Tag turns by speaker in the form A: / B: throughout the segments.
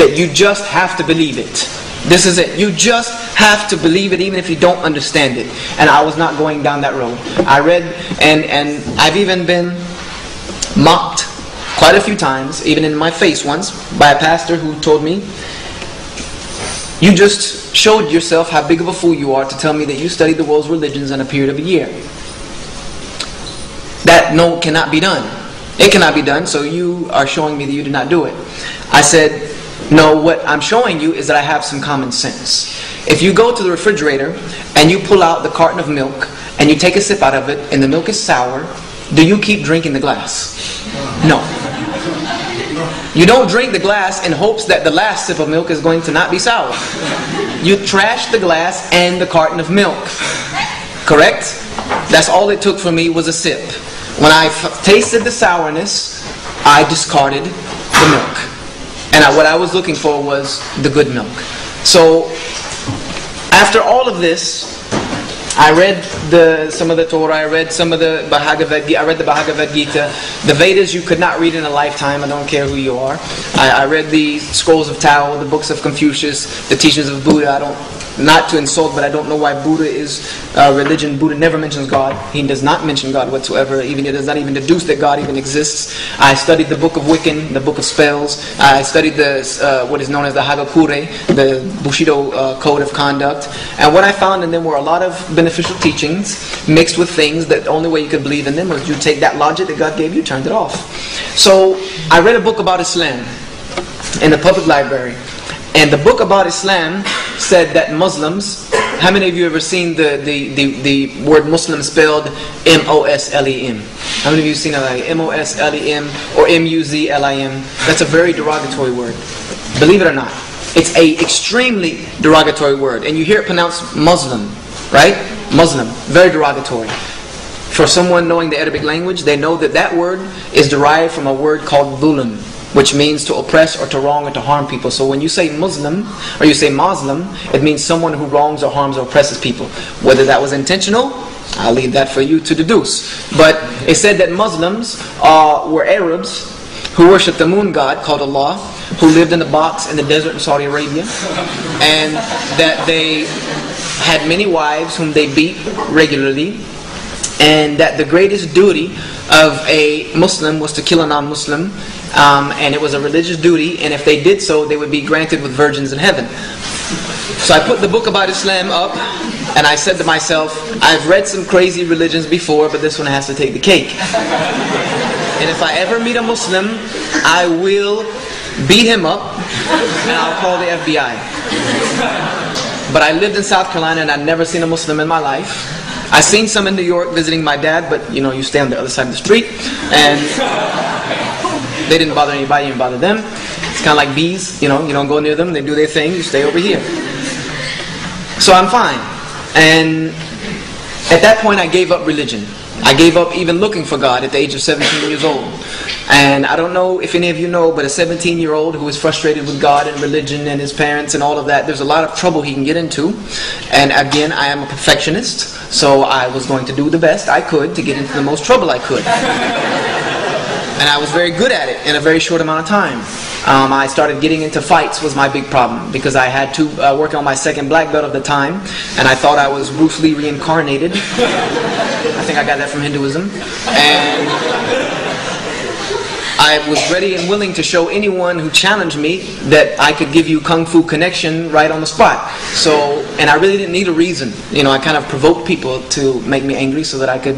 A: that you just have to believe it. This is it. You just have to believe it even if you don't understand it. And I was not going down that road. I read, and I've even been mocked quite a few times, even in my face once, by a pastor who told me, you just showed yourself how big of a fool you are to tell me that you studied the world's religions in a period of a year. That cannot be done. It cannot be done, so you are showing me that you did not do it. I said, no, what I'm showing you is that I have some common sense. If you go to the refrigerator and you pull out the carton of milk and you take a sip out of it and the milk is sour, do you keep drinking the glass? No. You don't drink the glass in hopes that the last sip of milk is going to not be sour. You trash the glass and the carton of milk. Correct? That's all it took for me was a sip. When I tasted the sourness, I discarded the milk. And what I was looking for was the good milk. So, after all of this, I read some of the Torah, I read some of the Bhagavad Gita, I read the Bhagavad Gita. The Vedas you could not read in a lifetime, I don't care who you are. I read the scrolls of Tao, the books of Confucius, the teachings of Buddha. Not to insult, but I don't know why Buddha is religion. Buddha never mentions God. He does not mention God whatsoever. He does not even deduce that God even exists. I studied the book of Wiccan, the book of spells. I studied what is known as the Hagakure, the Bushido code of conduct. And what I found in them were a lot of beneficial teachings mixed with things that the only way you could believe in them was you take that logic that God gave you, turned it off. So I read a book about Islam in the public library. And the book about Islam said that Muslims, how many of you ever seen the word Muslim spelled M-O-S-L-E-M? How many of you seen it like M-O-S-L-E-M or M-U-Z-L-I-M? That's a very derogatory word. Believe it or not. It's a extremely derogatory word. And you hear it pronounced Muslim, right? Muslim. Very derogatory. For someone knowing the Arabic language, they know that that word is derived from a word called dhulam, which means to oppress or to wrong or to harm people. So when you say Muslim or you say Muslim, it means someone who wrongs or harms or oppresses people. Whether that was intentional, I'll leave that for you to deduce. But it said that Muslims were Arabs who worshipped the moon god called Allah, who lived in a box in the desert in Saudi Arabia, and that they had many wives whom they beat regularly, and that the greatest duty of a Muslim was to kill a non-Muslim, and it was a religious duty, and if they did so, they would be granted with virgins in heaven. So I put the book about Islam up, and I said to myself, I've read some crazy religions before, but this one has to take the cake. And if I ever meet a Muslim, I will beat him up, and I'll call the FBI. But I lived in South Carolina, and I'd never seen a Muslim in my life. I seen some in New York visiting my dad, but you stay on the other side of the street, and they didn't bother anybody, you didn't bother them. It's kind of like bees, you don't go near them, they do their thing, you stay over here. So I'm fine. And at that point I gave up religion. I gave up even looking for God at the age of 17 years old. And I don't know if any of you know, but a 17-year-old who is frustrated with God and religion and his parents and all of that, there's a lot of trouble he can get into. And again, I am a perfectionist, so I was going to do the best I could to get into the most trouble I could. And I was very good at it in a very short amount of time. I started getting into fights was my big problem, because I had to work on my second black belt at the time, and I thought I was Bruce Lee reincarnated. I think I got that from Hinduism. And I was ready and willing to show anyone who challenged me that I could give you Kung Fu connection right on the spot. So, and I really didn't need a reason. I kind of provoked people to make me angry so that I could,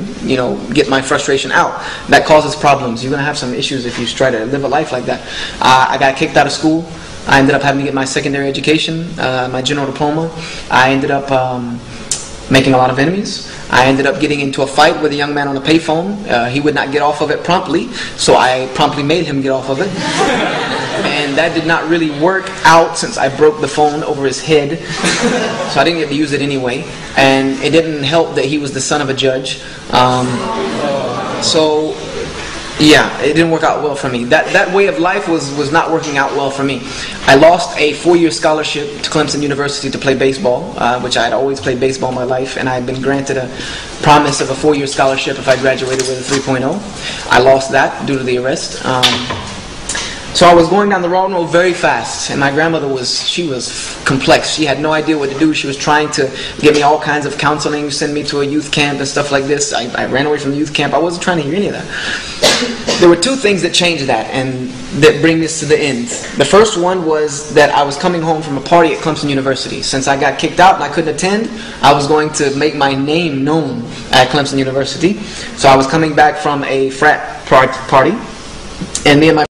A: get my frustration out. That causes problems. You're going to have some issues if you try to live a life like that. I got kicked out of school. I ended up having to get my secondary education, my general diploma. I ended up making a lot of enemies. I ended up getting into a fight with a young man on a payphone. He would not get off of it promptly, so I promptly made him get off of it. And that did not really work out since I broke the phone over his head. So I didn't get to use it anyway. And it didn't help that he was the son of a judge. So yeah, it didn't work out well for me. That way of life was not working out well for me. I lost a 4-year scholarship to Clemson University to play baseball, which I had always played baseball in my life, and I had been granted a promise of a 4-year scholarship if I graduated with a 3.0. I lost that due to the arrest. So I was going down the wrong road very fast, and my grandmother she was complex. She had no idea what to do. She was trying to give me all kinds of counseling, send me to a youth camp and stuff like this. I ran away from the youth camp. I wasn't trying to hear any of that. There were two things that changed that and that bring this to the end. The first one was that I was coming home from a party at Clemson University. Since I got kicked out and I couldn't attend, I was going to make my name known at Clemson University. So I was coming back from a frat party, and me and my